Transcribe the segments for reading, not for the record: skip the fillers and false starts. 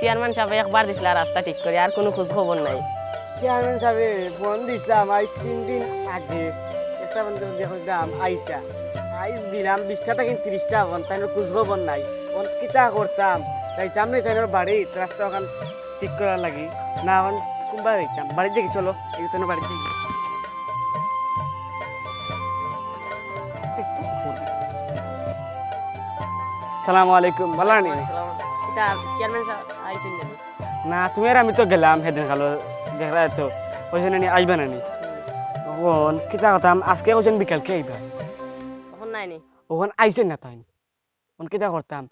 Chairman সাহেব একবার দিছিল রাস্তা ঠিক করে, আর কোনো খোঁজ খবর নাই। চেয়ারম্যান সাহেব ফোন দিছিলাম আজ 3 দিন আগে, একটা বন্ধু দেখলাম আইটা আইস দিলাম 20টা থেকে 30টা ফোন, তাই খোঁজ খবর নাই। ফোন কিতা করতাম, যাইতাম না তাই বাড়ি রাস্তা ওখান ঠিক করার লাগি, না এখন কোনবা যাইতাম বাড়ি দেখি, চলো এই তো বাড়ি দেখি। সালামু আলাইকুম, ভালো আনি? এটা চেয়ারম্যান সাহেব আইছেন জানি না তুমি আর আমি তো গেলাম সেদিন খালো দেখা তো ওইখানে আইবা না নি। তখন কিতা করতাম, আজকে ওজন বিকালকে আইবা, তখন নাই নি। ওখানে আইসেন না তাই তখন কিতা করতাম,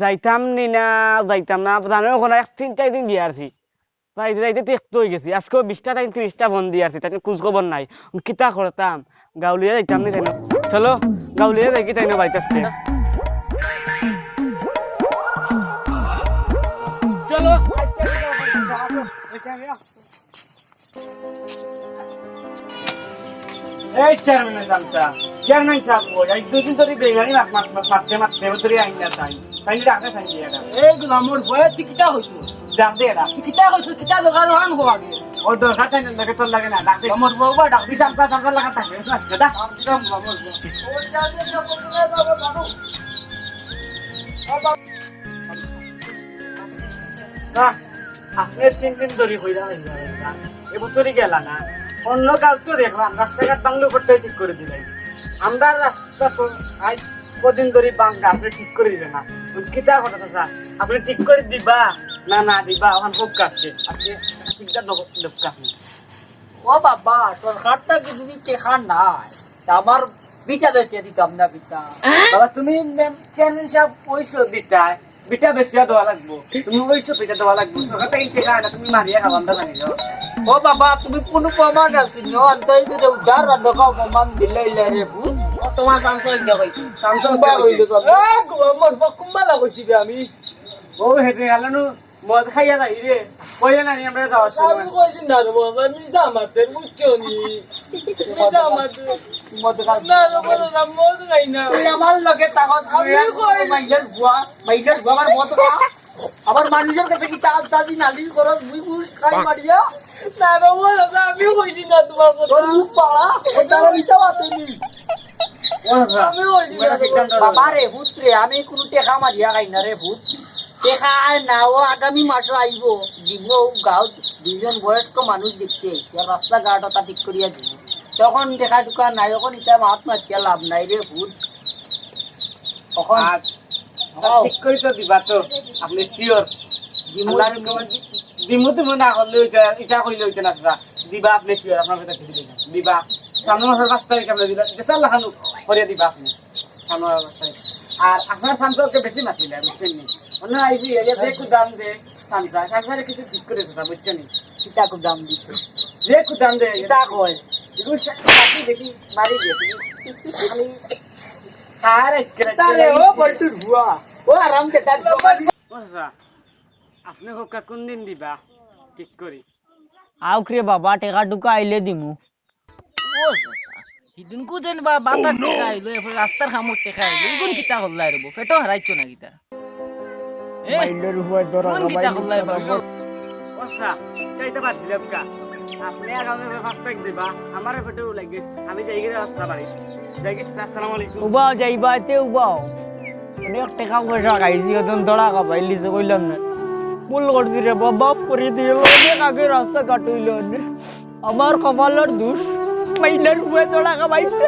যাইতাম নি না যাইতাম না জানো, ওখানে 3-4 দিন দিয়ে আসছি, যাইতে যাইতে তেক্ত হয়ে গেছি। আজকেও 20টা থেকে 30টা ফোন দিয়ে আসছি, তাই খোঁজ খবর নাই। কিতা করতাম, গাউলিয়া যাইতাম নি তাই না, চলো গাউলিয়া যাই কি তাই না বাড়িতে আসতে, চলো। এই চেয়ারম্যান সাহেব বল, এই 2 দিন ধরে বেগানি মারতে ধরে আইন না তাই ডাকে সাইন দিয়া না। এই আমার ভয়ে টিকিটা হইছো, ডাক দে না, টিকিটা হইছো, কিটা দরকার হান হো আগে ও দরকার তাই না, লাগে চল লাগে না, ডাক দে আমার বাবা ডাক দি সামসা লাগা থাকে ডাক। দিলাম আমার ও জানে সব বলে বাবা বাবু আপনি 3 দিন ধরে হইরা না, এবছরই গেলা না, অন্য কাজ তো দেখলাম রাস্তাঘাট বাংলো করতে ঠিক করে দিলেন। আমরা রাস্তা তো আজ কদিন ধরে বাংলা, আপনি ঠিক করে দিবেন না, কিতা কথা স্যার, আপনি ঠিক করে দিবা না না দিবা এখন খুব কাজকে আজকে শিক্ষা লোক কাজ। ও বাবা তোর হাতটা কি দিদি টেকা নাই, আমার বিটা বেশি দিতাম না বিটা। বাবা তুমি চেয়ারম্যান সাহেব পয়সা দিতা, বিটা বেশি দেওয়া লাগবো, তুমি পয়সা পিঠা দেওয়া লাগবো, সরকার থেকে টেকা না, তুমি মারিয়া খাওয়ান দা জানি না। ও বাবা তুমি কোনো প্রমাণ আছি ন আনতাই দিতে উদার রান্না খাও প্রমাণ দিলে ইলে রে ভূত তোমার সামসং দেখাই স্যামসাং বা হইলো তো এ আমার বকুম্বা লাগছি আমি ও হেঁটে গেলানো মদ খাইয়া যাই রে, কইলে না আমরা যাওয়ার আমি সময় কইছি না রে বাবা মিজা মাতে বুঝছো নি মিজা মাতে মদ খা না রে বলো না মদ খাই না তুই আমার লগে তাকত মাইজার ভুয়া আমার মদ খা, আবার মানুষের কাছে কি তাল দাদি নালিশ করো, মুই বুঝ খাই মারিয়া না রে বলো না আমি কইছি না তোমার কথা তোর মুখ পাড়া তারা মিজা মাতে নি আমি কইছি না বাবা রে ভূত রে, আমি কোনো টেকা মারিয়া খাই না রে ভূত, টেকা আর না ও আগামী মাসও আইব দিব, গাঁৱত 2জন বয়স্ক মানুষ দেখতে আইছে, রাস্তাঘাট ওটা ঠিক করিয়া দিব, তখন দেখা টুকা নাই, এখন এটা মাত মারতে লাভ নাই রে ভূত। তখন ঠিক করে তো দিবা তো, আপনি শিওর দিমু তুমি না করলে এটা কইলে হইতে না দিবা, আপনি শিওর আপনার কথা ঠিক দিবা, সামনে মাসের 5 তারিখ আপনি দিবা, দেশাল লাখানো করিয়া দিবা আপনি সামনে মাসের 5 তারিখ। আর আপনার সামসাকে বেশি মাতিলে বুঝছেন নি, অন্য আইসি এরিয়া একটু দাম দে, সামসারে কিছু ঠিক করে দিতা বুঝছেন নি, সীতাকে দাম দিত, যে একটু দাম দে তা কয় এগুলো সাথে বেশি মারি গেছি খালি আর তারে ও বলতুর বুয়া ও আরাম কে তার আপনি হোকা কোন দিন দিবা ঠিক করি। আউখরে বাবা টেকা টুকা আইলে দিমু, ও হিদিন কো দেন বা বাতার টেকা আইলো, এরপর রাস্তার খামুর টেকা আইলো, ইগুন কিতা করলাই রব, পেটো হারাইছো না কিতা মাইন্ডের উপর ধরা কোন কিতা করলাই বাবা। ওসা চাইতে বাদ দিলাম কা, আপনি আগামী 5 তারিখ দিবা, আমারে ফটো লাগে, আমি যাই গিয়ে রাস্তা বাড়ি যাই গিয়ে। আসসালামু আলাইকুম। উবাও যাইবা তে উবাও, অনেক টেকা পয়সা খাইছি, ওজন দড়া খাবাই লিছে কইলাম না, ভুল করছি রে বাবা, করে দিল অনেক আগে রাস্তা কাটইল, আমার কপালের দোষ, মাইলার উপরে দড়া খাবাইছে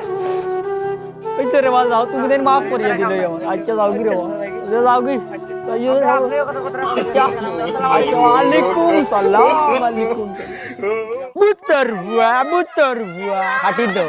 হইছে রে বাবা, যাও তুমি দেন মাফ করিয়ে দিল আমার। আচ্ছা যাও কি রে বাবা, যাও কি ওয়ালাইকুম সালাম, ওয়ালাইকুম বুতর বুয়া হাঁটি দাও।